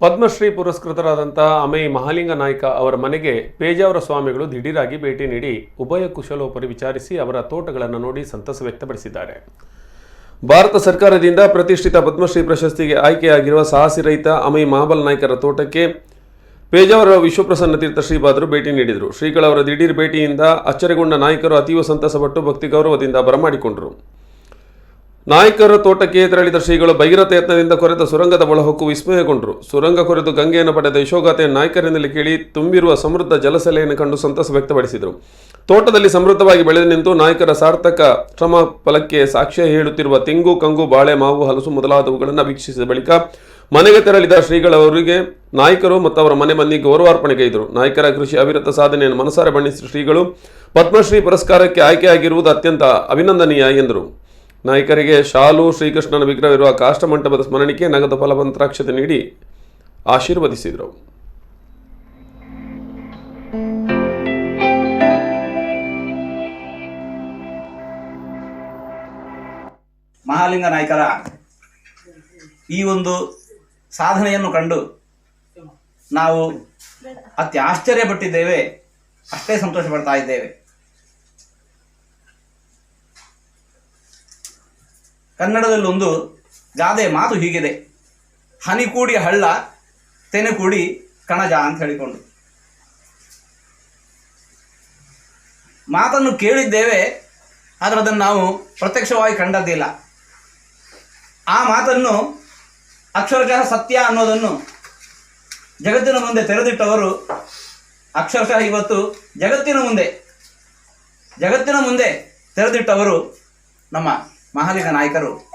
ಪದ್ಮಶ್ರೀ ಪುರಸ್ಕೃತರಾದಂಥ ಅಮೈ ಮಹಾಲಿಂಗ ನಾಯ್ಕ ಅವರ ಮನೆಗೆ ಪೇಜಾವರ ಸ್ವಾಮಿಗಳು ದಿಢೀರಾಗಿ ಭೇಟಿ ನೀಡಿ ಉಭಯ ಕುಶಲೋಪರಿ ವಿಚಾರಿಸಿ ಅವರ ತೋಟಗಳನ್ನು ನೋಡಿ ಸಂತಸ ವ್ಯಕ್ತಪಡಿಸಿದ್ದಾರೆ. ಭಾರತ ಸರ್ಕಾರದಿಂದ ಪ್ರತಿಷ್ಠಿತ ಪದ್ಮಶ್ರೀ ಪ್ರಶಸ್ತಿಗೆ ಆಯ್ಕೆಯಾಗಿರುವ ಸಾಹಸಿ ರೈತ ಅಮೈ ಮಹಾಬಲ್ ನಾಯ್ಕರ ತೋಟಕ್ಕೆ ಪೇಜಾವರ ವಿಶ್ವಪ್ರಸನ್ನ ತೀರ್ಥ ಶ್ರೀಪಾದರು ಭೇಟಿ ನೀಡಿದರು. ಶ್ರೀಗಳವರ ದಿಢೀರ್ ಭೇಟಿಯಿಂದ ಅಚ್ಚರಿಗೊಂಡ ನಾಯ್ಕರು ಅತೀವ ಸಂತಸಪಟ್ಟು ಭಕ್ತಿ ಗೌರವದಿಂದ ಬರಮಾಡಿಕೊಂಡರು. ನಾಯ್ಕರ ತೋಟಕ್ಕೆ ತೆರಳಿದ ಶ್ರೀಗಳು ಭಗೀರಥ ಯತ್ನದಿಂದ ಕೊರೆದ ಸುರಂಗದ ಒಳಹೊಕ್ಕು ವಿಸ್ಮಯಗೊಂಡರು. ಸುರಂಗ ಕೊರೆದು ಗಂಗೆಯನ್ನು ಪಡೆದ ಯಶೋಗಾಥೆ ನಾಯ್ಕರಿಂದಲೇ ಕೇಳಿ ತುಂಬಿರುವ ಸಮೃದ್ಧ ಜಲಸೆಲೆಯನ್ನು ಕಂಡು ಸಂತಸ ವ್ಯಕ್ತಪಡಿಸಿದರು. ತೋಟದಲ್ಲಿ ಸಮೃದ್ಧವಾಗಿ ಬೆಳೆದು ನಿಂತು ನಾಯ್ಕರ ಸಾರ್ಥಕ ಶ್ರಮ ಫಲಕ್ಕೆ ಸಾಕ್ಷ್ಯ ಹೇಳುತ್ತಿರುವ ತೆಂಗು, ಕಂಗು, ಬಾಳೆ, ಮಾವು, ಹಲಸು ಮೊದಲಾದವುಗಳನ್ನು ವೀಕ್ಷಿಸಿದ ಬಳಿಕ ಮನೆಗೆ ತೆರಳಿದ ಶ್ರೀಗಳವರಿಗೆ ನಾಯ್ಕರು ಮತ್ತು ಅವರ ಮನೆ ಮಂದಿ ಗೌರವಾರ್ಪಣೆಗೈದರು. ನಾಯ್ಕರ ಕೃಷಿ ಅವಿರತ ಸಾಧನೆಯನ್ನು ಮನಸಾರೆ ಬಣ್ಣಿಸಿದ ಶ್ರೀಗಳು ಪದ್ಮಶ್ರೀ ಪುರಸ್ಕಾರಕ್ಕೆ ಆಯ್ಕೆಯಾಗಿರುವುದು ಅತ್ಯಂತ ಅಭಿನಂದನೀಯ ಎಂದರು. ನಾಯ್ಕರಿಗೆ ಶಾಲು, ಶ್ರೀಕೃಷ್ಣನ ವಿಗ್ರಹವಿರುವ ಕಾಷ್ಟಮಂಟಪದ ಸ್ಮರಣಿಕೆ ನಗದು ಫಲಪಂತ್ರಾಕ್ಷತೆ ನೀಡಿ ಆಶೀರ್ವದಿಸಿದರು. ಮಹಾಲಿಂಗ ನಾಯ್ಕರ ಈ ಒಂದು ಸಾಧನೆಯನ್ನು ಕಂಡು ನಾವು ಅತಿ ಆಶ್ಚರ್ಯಪಟ್ಟಿದ್ದೇವೆ, ಅಷ್ಟೇ ಸಂತೋಷ ಪಡ್ತಾ ಇದ್ದೇವೆ. ಕನ್ನಡದಲ್ಲಿ ಒಂದು ಗಾದೆ ಮಾತು ಹೀಗಿದೆ: ಹನಿ ಕೂಡಿ ಹಳ್ಳ, ತೆನೆ ಕೂಡಿ ಕಣಜ ಅಂತ ಹೇಳಿಕೊಂಡು. ಮಾತನ್ನು ಕೇಳಿದ್ದೇವೆ, ಆದರೆ ಅದನ್ನು ನಾವು ಪ್ರತ್ಯಕ್ಷವಾಗಿ ಕಂಡದ್ದಿಲ್ಲ. ಆ ಮಾತನ್ನು ಅಕ್ಷರಶಃ ಸತ್ಯ ಅನ್ನೋದನ್ನು ಜಗತ್ತಿನ ಮುಂದೆ ತೆರೆದಿಟ್ಟವರು ಅಕ್ಷರಶಃ ಇವತ್ತು ಜಗತ್ತಿನ ಮುಂದೆ ತೆರೆದಿಟ್ಟವರು ನಮ್ಮ ಮಹಾಲಿಂಗ ನಾಯ್ಕರು.